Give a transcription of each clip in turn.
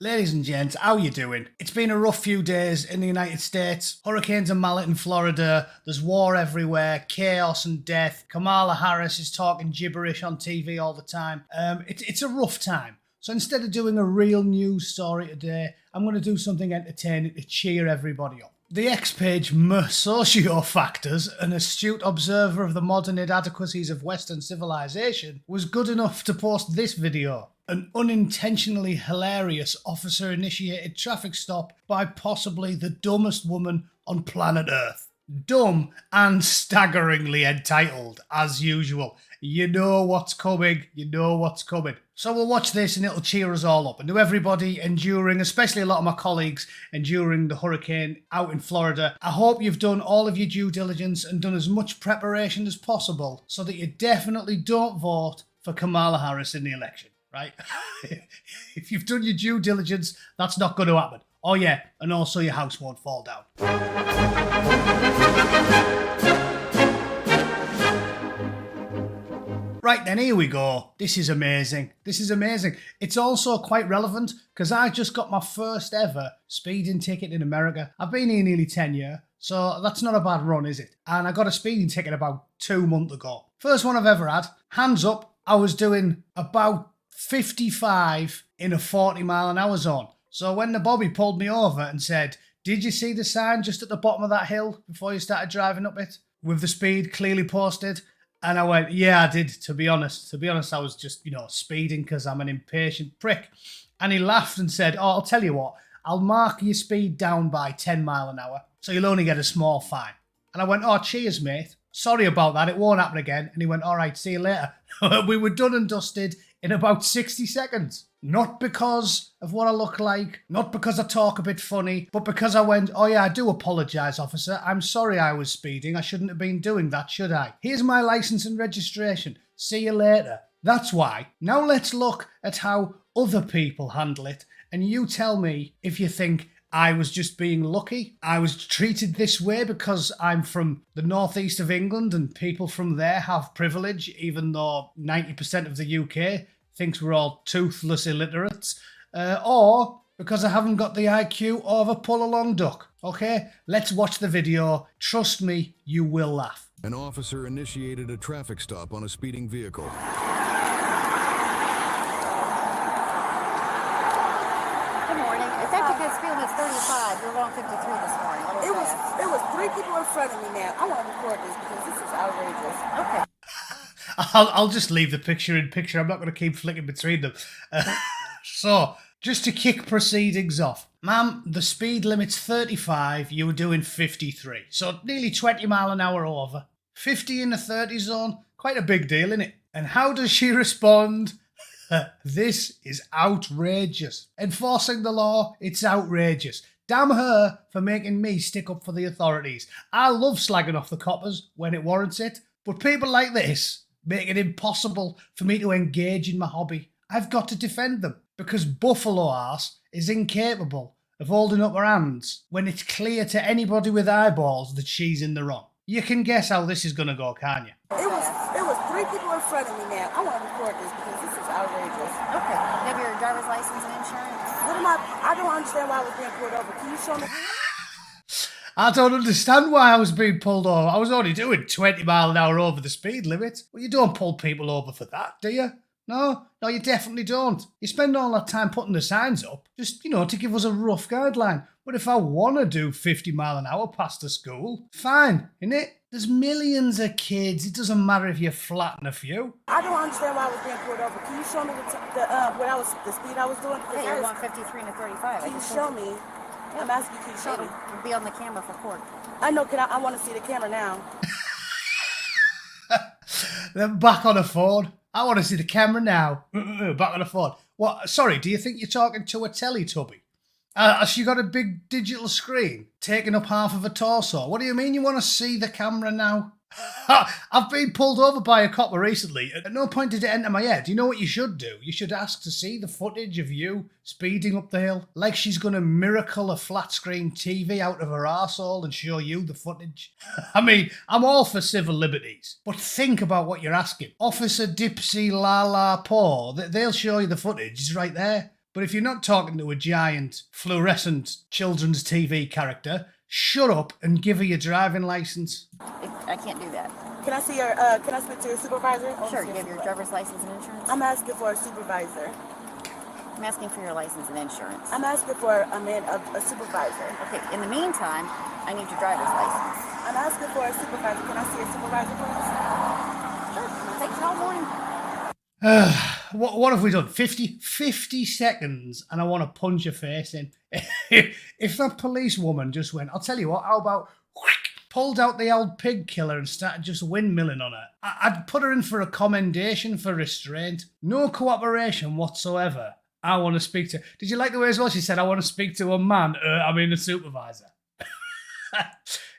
Ladies and gents, how you doing? It's been a rough few days in the United States. Hurricanes and mallet in Florida. There's war everywhere, chaos and death. Kamala Harris is talking gibberish on TV all the time. It's a rough time. So instead of doing a real news story today, I'm going to do something entertaining to cheer everybody up. The X-Page Sociofactors, an astute observer of the modern inadequacies of Western civilization, was good enough to post this video. An unintentionally hilarious officer-initiated traffic stop by possibly the dumbest woman on planet Earth. Dumb and staggeringly entitled, as usual. You know what's coming, you know what's coming. So we'll watch this and it'll cheer us all up. And to everybody enduring, especially a lot of my colleagues enduring the hurricane out in Florida, I hope you've done all of your due diligence and done as much preparation as possible so that you definitely don't vote for Kamala Harris in the election. Right? If you've done your due diligence, that's not going to happen. Oh yeah, and also your house won't fall down. Right then, here we go. This is amazing. This is amazing. It's also quite relevant because I just got my first ever speeding ticket in America. I've been here nearly 10 years, so that's not a bad run, is it? And I got a speeding ticket about 2 months ago. First one I've ever had. Hands up, I was doing about 55 in a 40-mile-an-hour zone. So when the bobby pulled me over and said, "Did you see the sign just at the bottom of that hill before you started driving up it? With the speed clearly posted?" And I went, "Yeah, I did, to be honest. To be honest, I was just, speeding because I'm an impatient prick." And he laughed and said, "Oh, I'll tell you what, I'll mark your speed down by 10 mile an hour, so you'll only get a small fine." And I went, "Oh, cheers, mate. Sorry about that, it won't happen again." And he went, "All right, see you later." We were done and dusted in about 60 seconds. Not because of what I look like, not because I talk a bit funny, but because I went, "Oh yeah, I do apologise, officer. I'm sorry I was speeding. I shouldn't have been doing that, should I? Here's my licence and registration. See you later." That's why. Now let's look at how other people handle it, and you tell me if you think I was just being lucky. I was treated this way because I'm from the northeast of England and people from there have privilege, even though 90% of the UK thinks we're all toothless illiterates, or because I haven't got the IQ of a pull-along duck. Okay, let's watch the video. Trust me, you will laugh. An officer initiated a traffic stop on a speeding vehicle. Speed was 35. You're wrong 53 this morning. It was 3 people in front of me now. I want to record this because this is outrageous. Okay. I'll just leave the picture in picture. I'm not going to keep flicking between them. So, just to kick proceedings off. Ma'am, the speed limit's 35. You were doing 53. So, nearly 20 mile an hour over. 50 in the 30 zone. Quite a big deal, isn't it? And how does she respond? This is outrageous. Enforcing the law, it's outrageous. Damn her for making me stick up for the authorities. I love slagging off the coppers when it warrants it, but people like this make it impossible for me to engage in my hobby. I've got to defend them because Buffalo Arse is incapable of holding up her hands when it's clear to anybody with eyeballs that she's in the wrong. You can guess how this is going to go, can't you? It was 3 people in front of me now. I want to record this because this is outrageous. Okay. You have your driver's license and insurance? I don't understand why I was being pulled over. Can you show me? I don't understand why I was being pulled over. I was only doing 20 mile an hour over the speed limit. Well, you don't pull people over for that, do you? No, you definitely don't. You spend all that time putting the signs up, just, to give us a rough guideline. But if I want to do 50 mile an hour past the school, fine, innit? There's millions of kids. It doesn't matter if you flatten a few. I don't understand why I was being pulled over. Can you show me the speed I was doing? Yeah, you're 153 and a 35. Can you show me? Yeah. I'm asking you, can you show me? It'll be on the camera for court. I know, I want to see the camera now. Then back on the phone. I want to see the camera now. Back on the phone. What? Sorry, do you think you're talking to a Teletubby? Has she got a big digital screen taking up half of her torso? What do you mean you want to see the camera now? I've been pulled over by a copper recently. At no point did it enter my head. You know what you should do? You should ask to see the footage of you speeding up the hill. Like she's going to miracle a flat screen TV out of her arsehole and show you the footage. I mean, I'm all for civil liberties. But think about what you're asking. Officer Dipsy La La Paw, they'll show you the footage. It's right there. But if you're not talking to a giant fluorescent children's TV character, shut up and give her your driving license. I can't do that. Can I see your, can I speak to your supervisor? Sure, you have your driver's license and insurance? I'm asking for a supervisor. I'm asking for your license and insurance. I'm asking for a supervisor. Okay, in the meantime, I need your driver's license. I'm asking for a supervisor. Can I see a supervisor, please? Sure, it'll take you all morning. What have we done? 50 seconds and I want to punch your face in. If that police woman just went, I'll tell you what, how about pulled out the old pig killer and started just windmilling on her, I'd put her in for a commendation for restraint. No cooperation whatsoever. I want to speak to... Did you like the way as well she said, I want to speak to a man, a supervisor.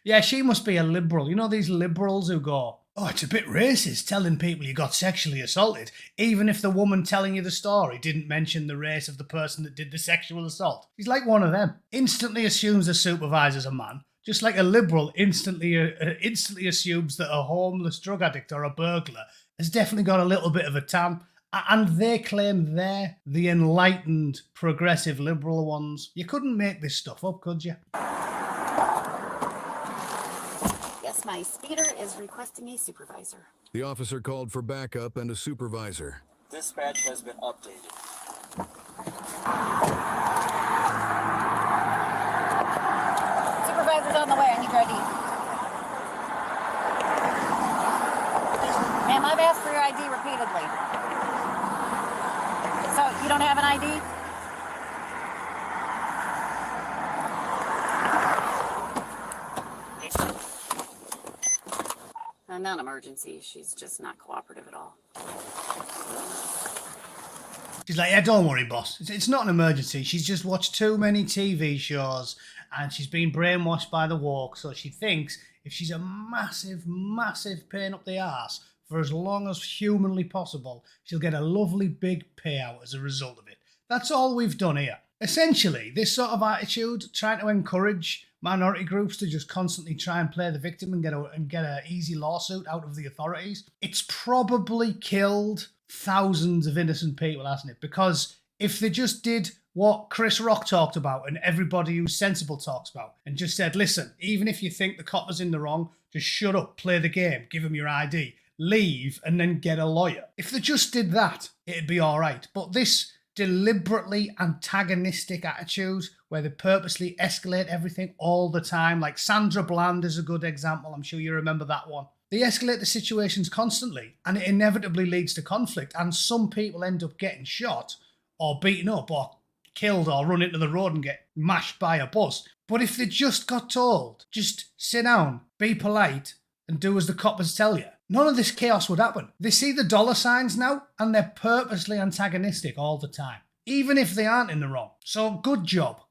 Yeah, she must be a liberal. You know these liberals who go, oh, it's a bit racist telling people you got sexually assaulted, even if the woman telling you the story didn't mention the race of the person that did the sexual assault. She's like one of them. Instantly assumes the supervisor's a man, just like a liberal instantly assumes that a homeless drug addict or a burglar has definitely got a little bit of a tan. And they claim they're the enlightened, progressive liberal ones. You couldn't make this stuff up, could you? Yes, my speeder is requesting a supervisor. The officer called for backup and a supervisor. Dispatch has been updated. Supervisor's on the way. I need your ID. Ma'am, I've asked for your ID repeatedly. So, you don't have an ID? Non-emergency. She's just not cooperative at all. She's like, yeah, don't worry, boss. It's not an emergency. She's just watched too many TV shows and she's been brainwashed by the woke, so she thinks if she's a massive, massive pain up the arse for as long as humanly possible, she'll get a lovely big payout as a result of it. That's all we've done here. Essentially, this sort of attitude, trying to encourage minority groups to just constantly try and play the victim and get a easy lawsuit out of the authorities, it's probably killed thousands of innocent people, hasn't it? Because if they just did what Chris Rock talked about and everybody who's sensible talks about and just said, listen, even if you think the cop was in the wrong, just shut up, play the game, give him your ID, leave, and then get a lawyer. If they just did that, it'd be all right. But this deliberately antagonistic attitude where they purposely escalate everything all the time, like Sandra Bland is a good example. I'm sure you remember that one. They escalate the situations constantly and it inevitably leads to conflict, and some people end up getting shot or beaten up or killed or run into the road and get mashed by a bus. But if they just got told, just sit down, be polite and do as the coppers tell you, none of this chaos would happen. They see the dollar signs now and they're purposely antagonistic all the time, even if they aren't in the wrong. So good job,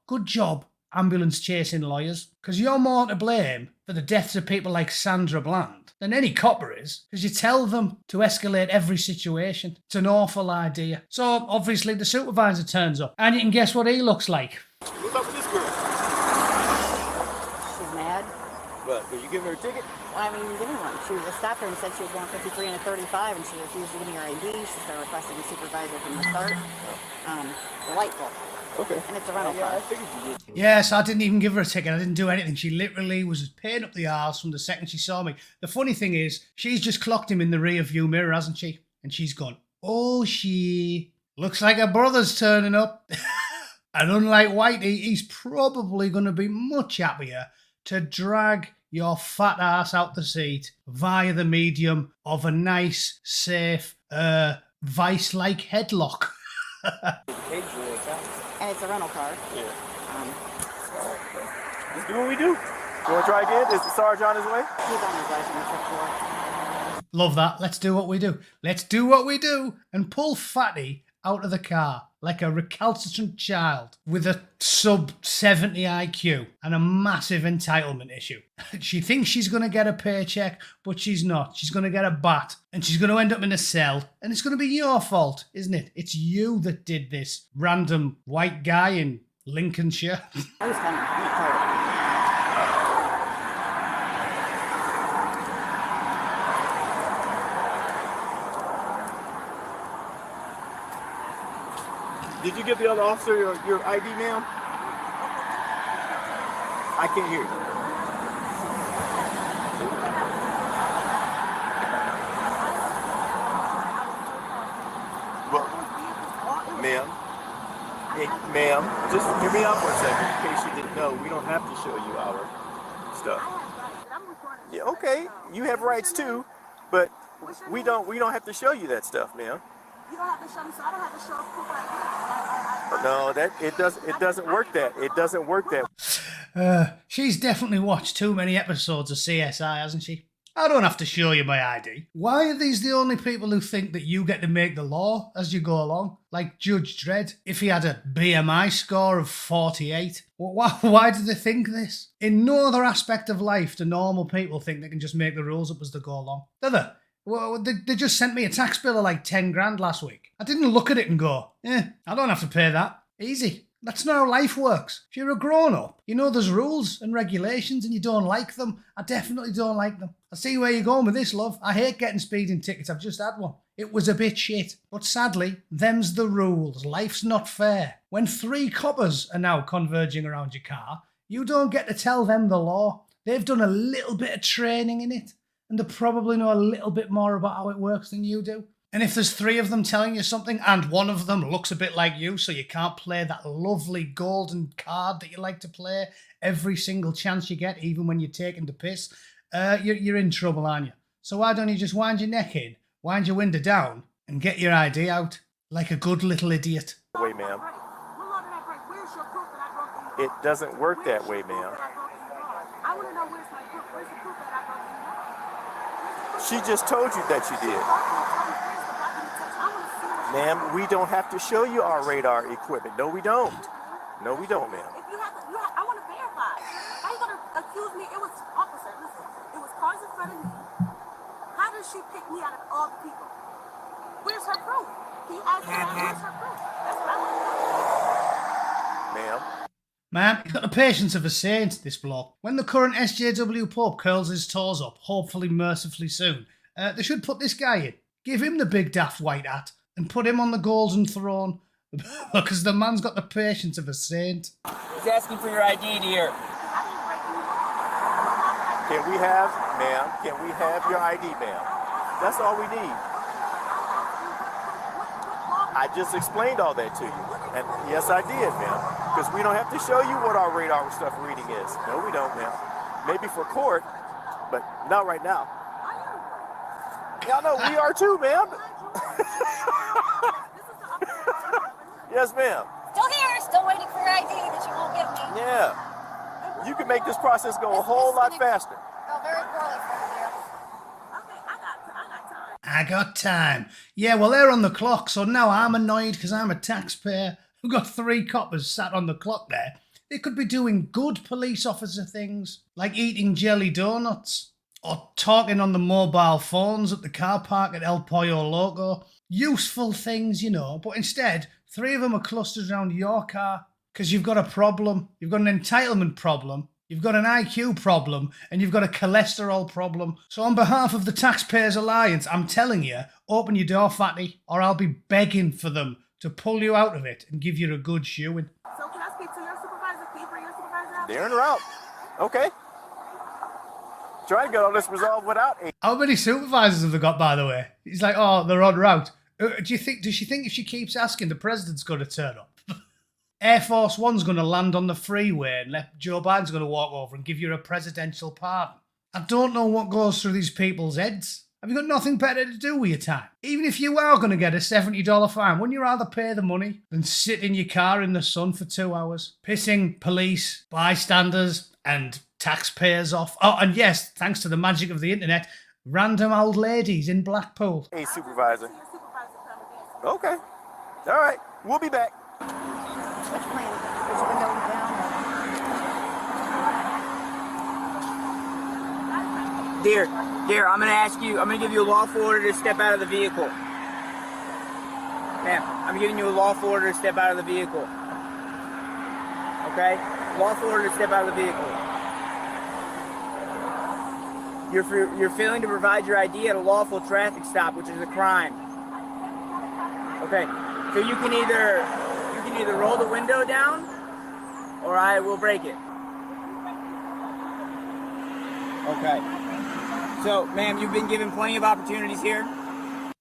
ambulance chasing lawyers, because you're more to blame for the deaths of people like Sandra Bland than any copper is, because you tell them to escalate every situation. It's an awful idea. So obviously the supervisor turns up and you can guess what he looks like. What's up with this girl? She's mad. What, did you give her a ticket? I mean, you didn't one. She stopped her and said she was going 53 and a 35, and she refused to give me her ID. She started requesting a supervisor from the start. Delightful. Okay. And it's a rental Yeah, I car. figured you did. Yes, I didn't even give her a ticket. I didn't do anything. She literally was paying up the arse from the second she saw me. The funny thing is, she's just clocked him in the rear view mirror, hasn't she? And she's gone, oh, she looks like her brother's turning up. And unlike Whitey, he's probably going to be much happier to drag your fat ass out the seat via the medium of a nice, safe, vice-like headlock. Occasionally it counts. And it's a rental car. Yeah. Let's do what we do. You want to try again? Is the Sarge on his way? He's on his way from the fifth floor. Love that. Let's do what we do. Let's do what we do and pull Fatty out of the car like a recalcitrant child with a sub 70 IQ and a massive entitlement issue. She thinks she's going to get a paycheck, but she's not. She's going to get a bat and she's going to end up in a cell, and it's going to be your fault, isn't it? It's you that did this, random white guy in Lincolnshire. I was coming. I'm not tired. Did you give the other officer your ID, ma'am? I can't hear you. Well, ma'am, hey, ma'am, just hear me out for a second in case you didn't know. We don't have to show you our stuff. Yeah, okay, you have rights too, but we don't have to show you that stuff, ma'am. You don't have to show me, so I don't have to show proof like No, it doesn't work that. It doesn't work that. She's definitely watched too many episodes of CSI, hasn't she? I don't have to show you my ID. Why are these the only people who think that you get to make the law as you go along? Like Judge Dredd, if he had a BMI score of 48. Why do they think this? In no other aspect of life do normal people think they can just make the rules up as they go along. Do they? Well, they just sent me a tax bill of like 10 grand last week. I didn't look at it and go, I don't have to pay that. Easy. That's not how life works. If you're a grown-up, you know there's rules and regulations and you don't like them. I definitely don't like them. I see where you're going with this, love. I hate getting speeding tickets. I've just had one. It was a bit shit. But sadly, them's the rules. Life's not fair. When 3 coppers are now converging around your car, you don't get to tell them the law. They've done a little bit of training in it, and they probably know a little bit more about how it works than you do. And if there's 3 of them telling you something and one of them looks a bit like you, so you can't play that lovely golden card that you like to play every single chance you get, even when you're taking the piss, you're in trouble, aren't you? So why don't you just wind your neck in, wind your window down, and get your ID out like a good little idiot? Wait, ma'am. It doesn't work that way, ma'am. I want to know where's my proof. Where's the proof that I broke the law? She just told you that you did. Ma'am, we don't have to show you our radar equipment. No, we don't. No, we don't, ma'am. If you have to, I want to verify. How you going to accuse me? It was, officer, listen, it was cars in front of me. How does she pick me out of all the people? Where's her proof? Can you ask her, where's her proof? That's what I want to know. Ma'am. Man, he's got the patience of a saint, this bloke. When the current SJW Pope curls his toes up, hopefully mercifully soon, they should put this guy in. Give him the big daft white hat and put him on the golden throne, because the man's got the patience of a saint. He's asking for your ID, dear. Can we have your ID, ma'am? That's all we need. I just explained all that to you. And yes, I did, ma'am. Because we don't have to show you what our radar stuff reading is. No, we don't, ma'am. Maybe for court, but not right now. Y'all know we are too, ma'am. Yes, ma'am. Still here, still waiting for your ID that you won't give me. Yeah. You can make this process go a whole lot faster. Go very poorly for you. I got time. Yeah, well, they're on the clock, so now I'm annoyed because I'm a taxpayer who got 3 coppers sat on the clock there. They could be doing good police officer things, like eating jelly donuts, or talking on the mobile phones at the car park at El Pollo Loco. Useful things, you know, but instead, 3 of them are clustered around your car because you've got a problem. You've got an entitlement problem. You've got an IQ problem, and you've got a cholesterol problem. So on behalf of the Taxpayers Alliance, I'm telling you, open your door, fatty, or I'll be begging for them to pull you out of it and give you a good shoeing. So can I speak to your supervisor? Can you bring your supervisor out? They're en route. Okay. Try to get all this resolved without a... How many supervisors have they got, by the way? He's like, oh, they're en route. Does she think if she keeps asking, the president's going to turn up? Air Force One's going to land on the freeway and Joe Biden's going to walk over and give you a presidential pardon. I don't know what goes through these people's heads. Have you got nothing better to do with your time? Even if you are going to get a $70 fine, wouldn't you rather pay the money than sit in your car in the sun for 2 hours, pissing police, bystanders, and taxpayers off? Oh, and yes, thanks to the magic of the internet, random old ladies in Blackpool. Hey, supervisor. Okay. All right. We'll be back. Which plan? Which window down? Dear, I'm gonna give you a lawful order to step out of the vehicle. Ma'am, I'm giving you a lawful order to step out of the vehicle. Okay? Lawful order to step out of the vehicle. You're failing to provide your ID at a lawful traffic stop, which is a crime. Okay, so you can either can either roll the window down or I will break it. Okay. So, ma'am, you've been given plenty of opportunities here.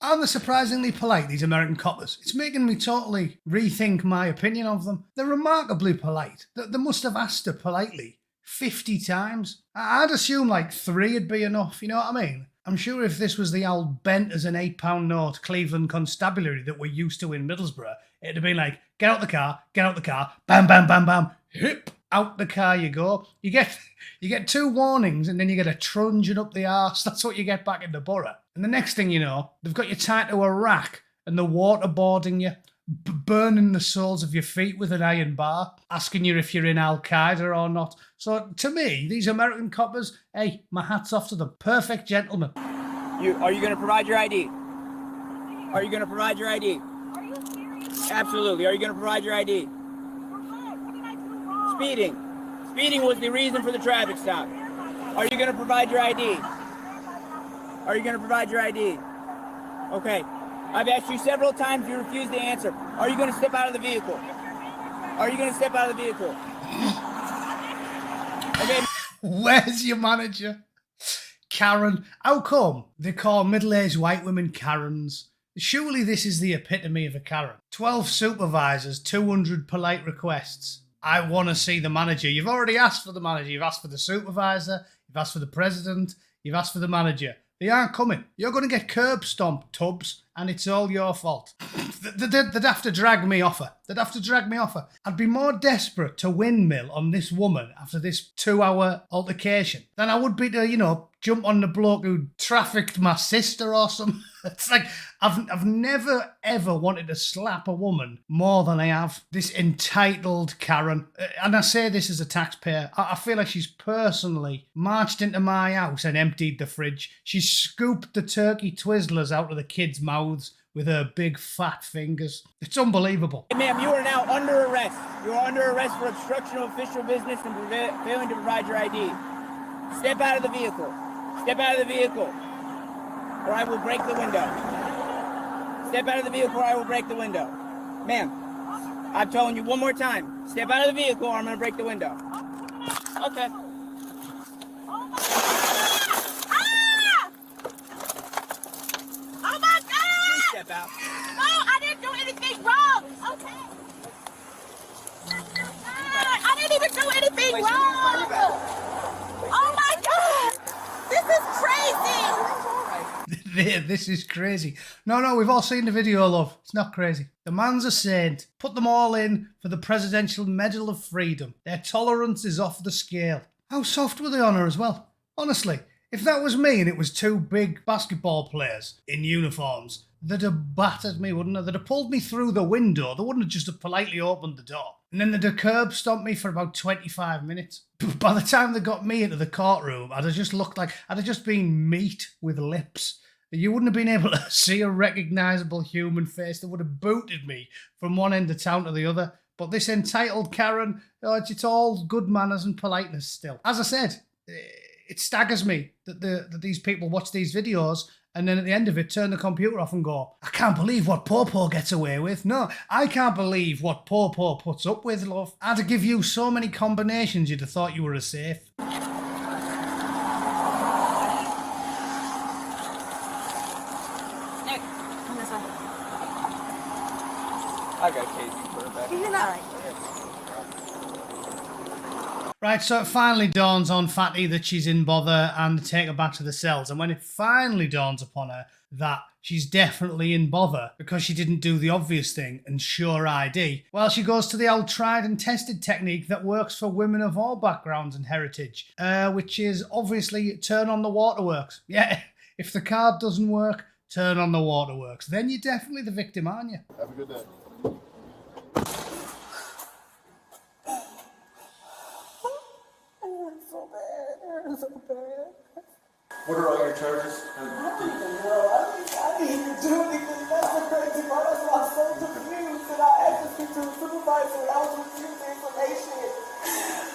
Aren't they surprisingly polite, these American coppers? It's making me totally rethink my opinion of them. They're remarkably polite. They must have asked her politely 50 times. I'd assume like 3 would be enough, you know what I mean? I'm sure if this was the old bent as an £8 note Cleveland constabulary that we're used to in Middlesbrough, it'd have been like, get out the car, bam, bam, bam, bam, hip, out the car you go. You get 2 warnings and then you get a trunging up the arse. That's what you get back in the borough. And the next thing you know, they've got you tied to a rack and they're waterboarding you, burning the soles of your feet with an iron bar, asking you if you're in Al-Qaeda or not. So to me, these American coppers, hey, my hat's off to them. Perfect gentlemen. Are you going to provide your ID? Are you going to provide your ID? Are you serious? Absolutely. Are you going to provide your ID? For what? What did I do wrong? Speeding. Speeding was the reason for the traffic stop. Are you going to provide your ID? Are you going to provide your ID? Okay. I've asked you several times, you refuse to answer. Are you going to step out of the vehicle? Are you going to step out of the vehicle? Okay. Where's your manager? Karen. How come they call middle-aged white women Karens? Surely this is the epitome of a Karen. 12 supervisors, 200 polite requests. I want to see the manager. You've already asked for the manager. You've asked for the supervisor. You've asked for the president. You've asked for the manager. They aren't coming. You're going to get curb stomped, Tubbs, and it's all your fault. They'd have to drag me off her. They'd have to drag me off her. I'd be more desperate to windmill on this woman after this 2-hour altercation than I would be to, you know, jump on the bloke who trafficked my sister or something. It's like, I've never, ever wanted to slap a woman more than I have this entitled Karen. And I say this as a taxpayer. I feel like she's personally marched into my house and emptied the fridge. She scooped the turkey Twizzlers out of the kids' mouths with her big fat fingers. It's unbelievable. Hey, ma'am, you are now under arrest. You are under arrest for obstruction of official business and failing to provide your ID. Step out of the vehicle. Step out of the vehicle, or I will break the window. Step out of the vehicle, or I will break the window. Ma'am, I'm telling you one more time. Step out of the vehicle, or I'm going to break the window. Okay. Oh my God! Please step out. No, I didn't do anything wrong. Okay. I didn't even do anything Wait, wrong. Oh my God! This is crazy. This is crazy. No, we've all seen the video, love. It's not crazy. The man's a saint. Put them all in for the Presidential Medal of Freedom. Their tolerance is off the scale. How soft were they on her as well? Honestly, if that was me and it was 2 big basketball players in uniforms, they'd have battered me, wouldn't they? They'd have pulled me through the window. They wouldn't have just have politely opened the door. And then they'd have curb stomped me for about 25 minutes. By the time they got me into the courtroom, I'd have just looked like I'd have just been meat with lips. You wouldn't have been able to see a recognisable human face. They would have booted me from one end of town to the other. But this entitled Karen, it's all good manners and politeness still. As I said, it staggers me that these people watch these videos and then at the end of it turn the computer off and go, I can't believe what Popo gets away with. No, I can't believe what Popo puts up with, love. I had to give you so many combinations you'd have thought you were a safe. Nick, come this way. I got Casey. Put it back. All right. Right, so it finally dawns on Fatty that she's in bother and they take her back to the cells. And when it finally dawns upon her that she's definitely in bother because she didn't do the obvious thing and show her ID, well, she goes to the old tried and tested technique that works for women of all backgrounds and heritage, which is obviously turn on the waterworks. Yeah, if the card doesn't work, turn on the waterworks. Then you're definitely the victim, aren't you? Have a good day. What are all your charges? I didn't even do anything. That's the crazy part. That's why I'm so confused. And I asked to speak to the supervisor and I was refusing information.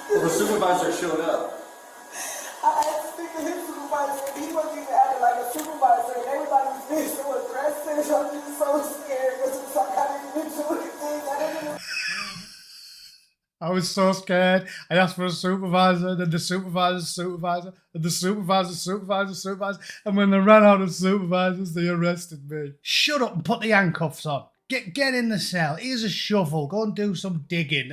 Well, the supervisor showed up. I asked to speak to his supervisor and he wasn't even acting like a supervisor and everybody was being so aggressive. I'm just so scared because it's like I didn't even do anything. I didn't even... I was so scared. I asked for a supervisor, then the supervisor's supervisor, and the supervisor. And when they ran out of supervisors, they arrested me. Shut up and put the handcuffs on. Get in the cell. Here's a shovel. Go and do some digging.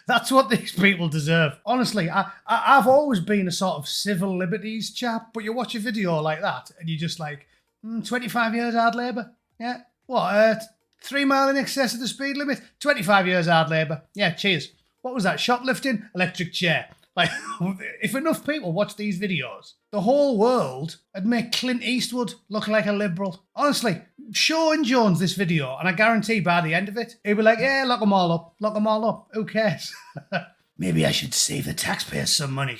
That's what these people deserve. Honestly, I've always been a sort of civil liberties chap, but you watch a video like that and you're just like, 25 years hard labour? Yeah. What, 3 mile in excess of the speed limit? 25 years hard labour. Yeah, cheers. What was that? Shoplifting? Electric chair. Like, if enough people watch these videos, the whole world would make Clint Eastwood look like a liberal. Honestly, show and Jones this video, and I guarantee by the end of it, he'll be like, yeah, lock them all up. Lock them all up. Who cares? Maybe I should save the taxpayers some money.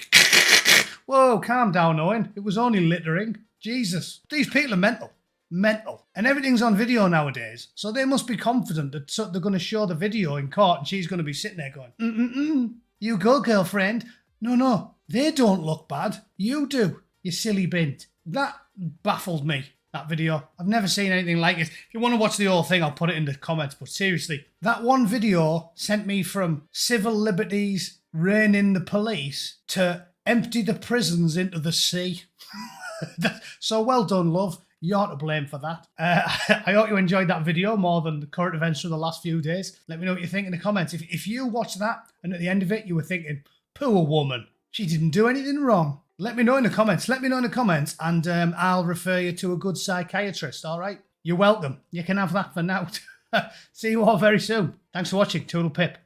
Whoa, calm down, Owen. It was only littering. Jesus. These people are mental. Mental. And everything's on video nowadays, so they must be confident that they're going to show the video in court and she's going to be sitting there going, You go, girlfriend. No, they don't look bad. You do, you silly bint. That baffled me, that video. I've never seen anything like it. If you want to watch the whole thing, I'll put it in the comments, but seriously, that one video sent me from civil liberties, reigning the police, to empty the prisons into the sea. So well done, love. You're to blame for that. I hope you enjoyed that video more than the current events from the last few days. Let me know what you think in the comments. If you watched that and at the end of it you were thinking, poor woman, she didn't do anything wrong, let me know in the comments. Let me know in the comments and I'll refer you to a good psychiatrist, all right? You're welcome. You can have that for now. See you all very soon. Thanks for watching. Toodle pip.